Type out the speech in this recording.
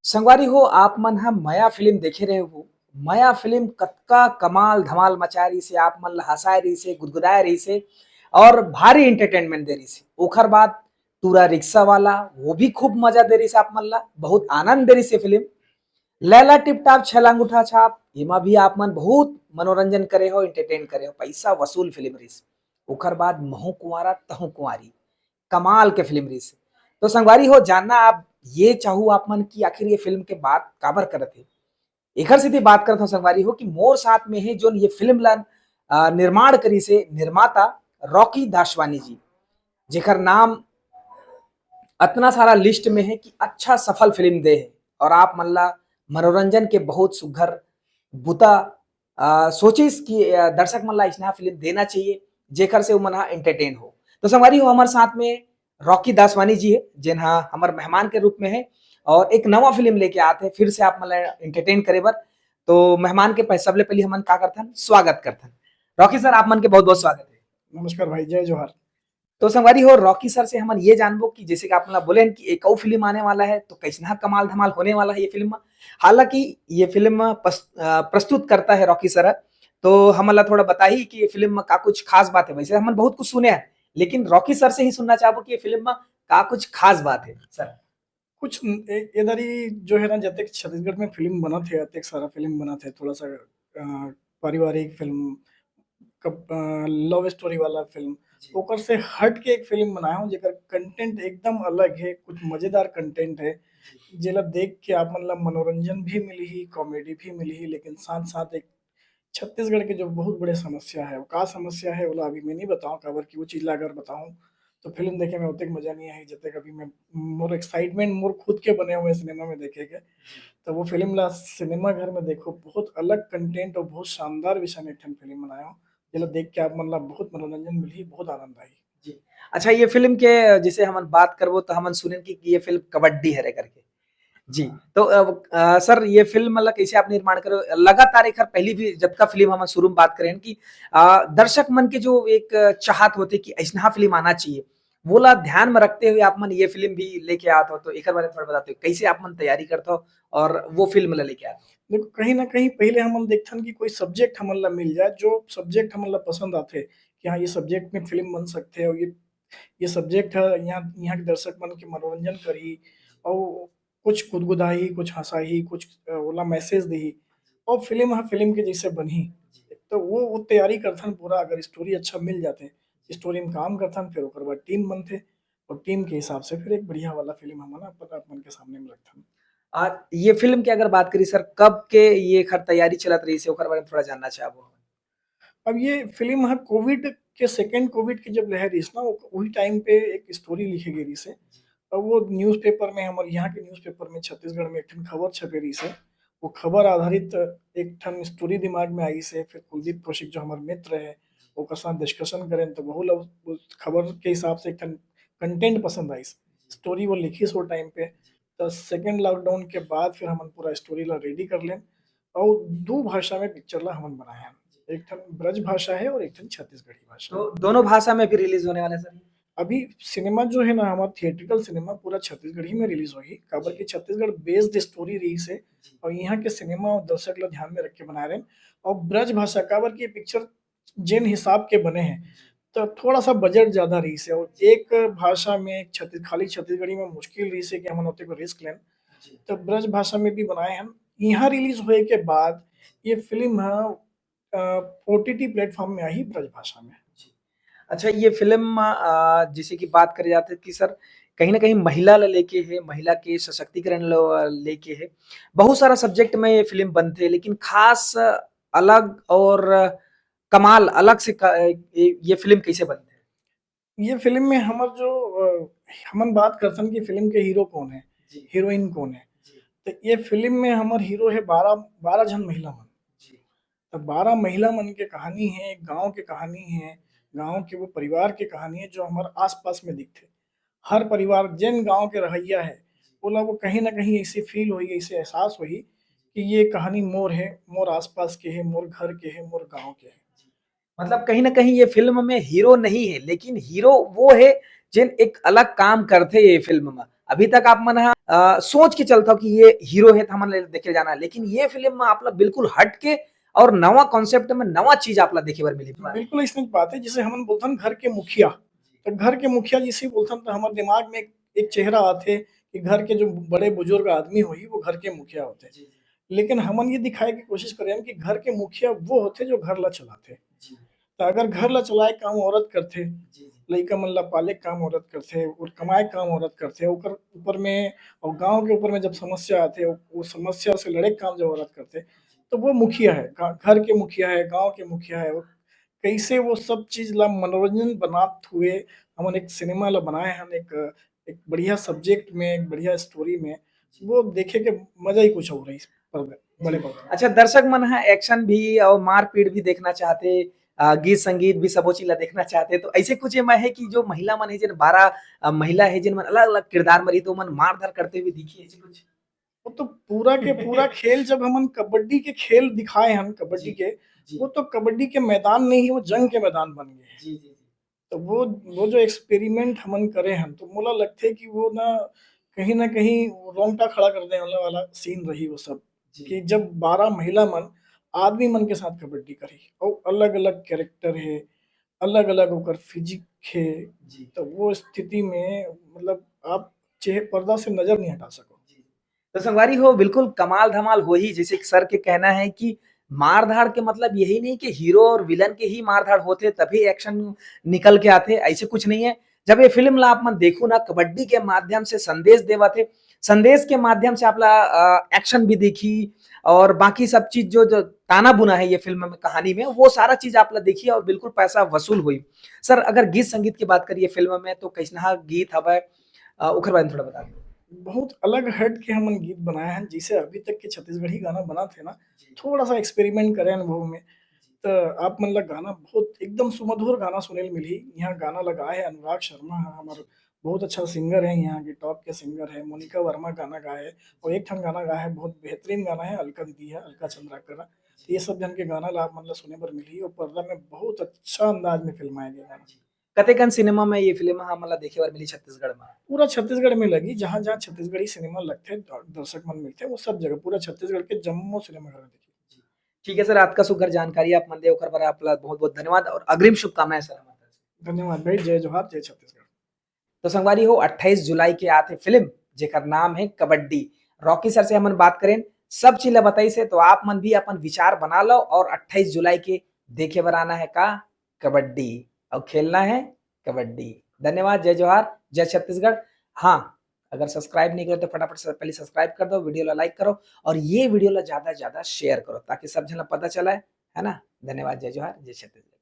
संगवारी हो आप मन ह माया फ़िल्म देखे रहे हो। माया फ़िल्म कतका कमाल धमाल मचाए रहिस हे, आप मन ल हँसाए रहिस हे, गुदगुदाए रहिस हे और भारी एंटरटेनमेंट दे रहिस हे। ओखर बाद टूरा रिक्शा वाला वो भी खूब मजा दे रहिस आप मन ला, बहुत आनंद दे रहिस हे फ़िल्म। लैला टिप-टाप छलांग उठा छाप एमा भी आप मन बहुत मनोरंजन करे हो, एंटरटेन करे हो, पैसा वसूल फ़िल्म रहिस। ओखर बाद महू कुँवारा तहु कुँवारी कमाल के फ़िल्म रहिस। तो संगवारी हो जानना आप ये चाहूँ आप मन की आखिर ये फ़िल्म के बात काबर करत हे? एखर सेती बात करत हव संगवारी हो कि मोर साथ में हे जोन ये फ़िल्म ला निर्माण करिस हे निर्माता रॉकी धासवानी जी, जेकर नाम अतना सारा लिस्ट में है कि अच्छा सफल फ़िल्म दे हे और आप मन ला मनोरंजन के बहुत सुघ्घर बूता सोचिस कि दर्शक मन ला अइसना फ़िल्म देना चाहिए जेकर से ओमन ह एंटरटेन हो। तो संगवारी हो हमर साथ में रॉकी दासवानी जी हे, जेन ह हमर मेहमान के रूप में हे और एक नवा फ़िल्म लेके आत हे फिर से आप मन ला एंटरटेन करे बर। तो मेहमान के सबले पहिली हमन का करथन स्वागत करथन। रॉकी सर आप मन के बहुत-बहुत स्वागत है। नमस्कार भाई, जय जोहार। तो संगवारी हो रॉकी सर से हमन ये जानबो कि जैसे कि आप मोला बोलेन कि एक अउ फ़िल्म आने वाला है, तो कैसना कमाल धमाल होने वाला है ये फ़िल्म म। हालाँकि ये फ़िल्म प्रस्तुत करता है रॉकी सर ह, तो हमन ला थोड़ा बताही कि ये फ़िल्म में का कुछ ख़ास बात है? वैसे हमन बहुत कुछ सुने हैं, लेकिन रॉकी सर से ही सुनना चाहबो कि ये फ़िल्म में का कुछ ख़ास बात है? सर। कुछ इधर ही जो है ना, जतेक छत्तीसगढ़ में फ़िल्म बनत हे, अतेक सारा फ़िल्म बनत हे, थोड़ा-सा पारिवारिक फ़िल्म, लव स्टोरी वाला फ़िल्म, जी। ओकर से हट के एक फ़िल्म बनाए हूँ जेकर कंटेंट एकदम अलग है, कुछ मज़ेदार कंटेंट है, जेला देख के आप मन ला मनोरंजन भी मिलही, कॉमेडी भी मिलही, लेकिन साथ-साथ एक छत्तीसगढ़ के जो बहुत बड़े समस्या है, वो का समस्या है ओला अभी मैं नहीं बताऊँ काबर कि वो चीज़ ला अगर बताऊँ, तो फ़िल्म देखे में ओतेक मज़ा नहीं आही जतेक अभी मैं मोर एक्साइटमेंट मोर खुद के बने हुए सिनेमा में देखे के। तो वो फ़िल्म ला सिनेमा घर में देखो, बहुत अलग कंटेंट और बहुत शानदार विषय में एक ठन फ़िल्म बनाए हो, जेला देख के आप मन ला बहुत मनोरंजन मिलही, बहुत आनंद आही। जी। अच्छा ये फ़िल्म के जैसे हमन बात करबो तो हमन सुनेन कि ये फ़िल्म कबड्डी हरे करके। जी, तो सर ये फ़िल्म मतलब कैसे आप निर्माण करे हो? लगातार एखर पहली भी जतका फ़िल्म हमन शुरू में बात करेन कि दर्शक मन के जो एक चाहत होथे कि अइसना फ़िल्म आना चाहिए, वोला ध्यान में रखते हुए आप मन ये फ़िल्म भी लेके आत हो, तो एकर बारे में थोड़ा बताते हो? कैसे आप मन तैयारी करत हो और वो फ़िल्म ला लेके आत हो? देखो, कहीं न कहीं पहिले हमन देखथन कि कोई सब्जेक्ट हमन ला मिल जाए, जो सब्जेक्ट हमन ला पसंद आथे, कि हाँ, ये सब्जेक्ट में फ़िल्म बन सकथे और ये सब्जेक्ट ह यहाँ यहाँ के दर्शक मन के मनोरंजन करही और कुछ गुदगुदाही, कुछ हँसाही, कुछ ओला मैसेज देही और फ़िल्म ह फ़िल्म के जैसे बनही। तो वो तैयारी करथन पूरा, अगर स्टोरी अच्छा मिल जाथे, स्टोरी में काम करथन, फिर ओकर बाद टीम बनथे और टीम के हिसाब से फिर एक बढ़िया वाला फ़िल्म हमन अपन के सामने में रखथन। ये फ़िल्म की अगर बात करी सर कब के ये एखर तैयारी चलत रहिस हे ओकर बारे में थोड़ा जानना चाहबो? अब ये फ़िल्म ह कोविड के सेकंड कोविड की जब लहर रहिस ना, वही टाइम पे एक स्टोरी लिखे गे रहिस हे। अब वो न्यूज़पेपर में हमर यहाँ के न्यूज़पेपर में छत्तीसगढ़ में एक ठन खबर छपे रहिस हे। वो खबर आधारित एक ठन स्टोरी दिमाग में आइस हे, फिर कुलदीप कौशिक जो हमर मित्र हे, ओकर साथ डिस्कशन करेन तो वहु ल उस खबर के हिसाब से एक ठन कंटेंट पसंद आइस। स्टोरी वो लिखिस वो टाइम पे। तो सेकंड लॉकडाउन के बाद फिर हमन पूरा स्टोरी ला रेडी कर लेन और 2 भाषा में पिक्चर ला हमन बनाए हन। एक ठन ब्रज भाषा है और एक ठन छत्तीसगढ़ी भाषा है। तो दोनों भाषा में भी रिलीज़ होने वाला है सर? अभी सिनेमा जो है ना, हमारा थिएट्रिकल सिनेमा पूरा छत्तीसगढ़ी में रिलीज़ होही, काबर कि छत्तीसगढ़ बेस्ड स्टोरी रहिस हे और यहाँ के सिनेमा और दर्शक ला ध्यान में रख के बनाए रहेन और ब्रज भाषा काबर कि ये पिक्चर जेन हिसाब के बने हैं, तो थोड़ा-सा बजट ज़्यादा रहिस है और एक भाषा में खाली छत्तीसगढ़ी में मुश्किल रहिस है कि हमन ओतेक रिस्क लेन। तो ब्रज भाषा में भी बनाए हन। यहाँ रिलीज़ होए के बाद ये फ़िल्म ह ओटीटी प्लेटफ़ॉर्म में आही ब्रज भाषा में। अच्छा ये फ़िल्म जैसे कि बात करी जात है कि सर कहीं न कहीं महिला ल लेके है, महिला के सशक्तिकरण ल लेके है। बहुत सारा सब्जेक्ट में ये फ़िल्म बनथे लेकिन ख़ास अलग और कमाल अलग से ये फ़िल्म कैसे बनथे? ये फ़िल्म में हमर जो हमन बात करथन कि फ़िल्म के हीरो कौन है, जी, हीरोइन कौन है? जी, तो ये फ़िल्म में हमर हीरो है 12 झन महिला मन। जी, तो 12 महिला मन के कहानी है, एक गाँव के कहानी है, गाँव के वो परिवार के कहानी है जो हमर आस-पास में दिखथे। हर परिवार जेन गाँव के रहइया है, ओला वो कहीं न कहीं ऐसे फ़ील होही, ऐसे एहसास होही कि ये कहानी मोर है, मोर आस-पास के है, मोर घर के है, मोर गाँव के है। मतलब कहीं न कहीं ये फ़िल्म में हीरो नहीं है, लेकिन हीरो वो है जिन एक अलग काम करथे ये फ़िल्म में। अभी तक आप मन ह सोच के चलता हूँ कि ये हीरो है तो हमन देखे जाना है, लेकिन ये फिल्म में आपला बिल्कुल हट के और नवा कॉन्सेप्ट में नवा चीज आपला देखे बर मिली। बिल्कुल ऐसने बात है जैसे हमन बोलथन घर के मुखिया, तो घर के मुखिया जैसे बोलथन तो हमारे दिमाग में एक चेहरा आथे कि घर के जो बड़े बुजुर्ग आदमी होही वो घर के मुखिया होते। लेकिन हमन ये दिखाए की कोशिश करेन कि घर के मुखिया वो होते जो घर ला चलाथे। तो अगर घर ला चलाए काम औरत करथे, लइका मन ला पाले काम औरत करथे और कमाए काम औरत करथे, ओकर ऊपर में और गाँव के ऊपर में जब समस्या आथे वो समस्या से लड़े के काम जब औरत करथे, तो वो मुखिया है, घर के मुखिया है, गाँव के मुखिया है। कैसे वो सब चीज़ ला मनोरंजन बनात हुए हमन एक सिनेमा ला बनाए हन एक एक बढ़िया सब्जेक्ट में, एक बढ़िया स्टोरी में, वो देखे के मजा ही कुछ और है इस बड़े पर्दा। अच्छा, दर्शक मन है एक्शन भी और मारपीट भी देखना चाहते, गीत संगीत भी सबो चीज ला देखना चाहते, तो ऐसे कुछ एमा है कि जो महिला मन है जिन 12 महिला है जिन मन अलग-अलग किरदार में रही तो मन मार-धार करते हुए दिखी ऐसे कुछ? वो तो पूरा के पूरा खेल जब हमन कबड्डी के खेल दिखाए हम कबड्डी के, जी। वो तो कबड्डी के मैदान नहीं ही वो जंग के मैदान बन गए हैं। जी। तो वो जो एक्सपेरिमेंट हमन करे हन तो मोला लगथे कि वो ना कहीं न कहीं रोंगटा खड़ा कर देने वाला सीन रही वो सब, कि जब 12 महिला मन आदमी मन के साथ कबड्डी करही और अलग-अलग कैरेक्टर है, अलग-अलग ओकर फिजिक है, तो वो स्थिति में मतलब आप पर्दा से नज़र नहीं हटा सको। तो संगवारी हो बिल्कुल कमाल धमाल हो ही, जैसे सर के कहना है कि मार-धाड़ के मतलब यही नहीं कि हीरो और विलन के ही मार-धाड़ होते तभी एक्शन निकल के आथे, ऐसे कुछ नहीं है। जब ये फ़िल्म ला आप मन देखो ना कबड्डी के माध्यम से संदेश देवत हे, संदेश के माध्यम से आपला एक्शन भी देखी और बाकी सब चीज़ जो ताना-बुना है ये फ़िल्म में कहानी में वो सारा चीज़ आपला देखी और बिल्कुल पैसा वसूल हुई। सर अगर गीत संगीत की बात करिए फ़िल्म में तो कैसनहा गीत हवय, ओखर बारे में थोड़ा बता दो? बहुत अलग हट के हमन गीत बनाए हैं जैसे अभी तक के छत्तीसगढ़ी गाना बना थे ना, थोड़ा-सा एक्सपेरिमेंट करे अनुभव में। तो आप मन ला गाना बहुत एकदम सुमधुर गाना सुने ल मिलही। यहाँ गाना लगाए है अनुराग शर्मा है हमार बहुत अच्छा सिंगर है यहाँ के टॉप के सिंगर है। मोनिका वर्मा गाना गाए है और एक ठन गाना गाए है बहुत बेहतरीन गाना है अलका दीदी है, अलका चंद्राकर। तो ये सब जन के गाना ला आप मन ला सुने बर मिलही और पर्दा में बहुत अच्छा अंदाज में फ़िल्माए गे गाना। कतेकन सिनेमा में ये फ़िल्म हमन ला देखे बर मिली छत्तीसगढ़ में? पूरा छत्तीसगढ़ में लगी, जहाँ-जहाँ छत्तीसगढ़ी सिनेमा लगथे दर्शक मन मिलथे वो सब जगह पूरा छत्तीसगढ़ के जम्मो सिनेमा घर देखी। ठीक है सर, आपका सुघ्घर जानकारी आप मन दे ओकर बर आपला बहुत-बहुत धन्यवाद और अग्रिम शुभकामनाएँ सर हमर तरफ से। धन्यवाद भाई, जय जोहार, जय छत्तीसगढ़। तो संगवारी हो 28 जुलाई के आथे फ़िल्म जेकर नाम है कबड्डी। रॉकी सर से हमन बात करेन, सब चीज़ ला बताई से तो आप मन भी अपन विचार बना लो और 28 जुलाई के देखे बर आना है का कबड्डी और खेलना है कबड्डी। धन्यवाद, जय जोहार, जय छत्तीसगढ़। हाँ, अगर सब्सक्राइब नहीं करे तो फटाफट से पहले सब्सक्राइब कर दो, वीडियो ला लाइक करो और ये वीडियो ला ज़्यादा से ज़्यादा शेयर करो ताकि सब झन ला पता चले, है ना? धन्यवाद, जय जोहार, जय छत्तीसगढ़।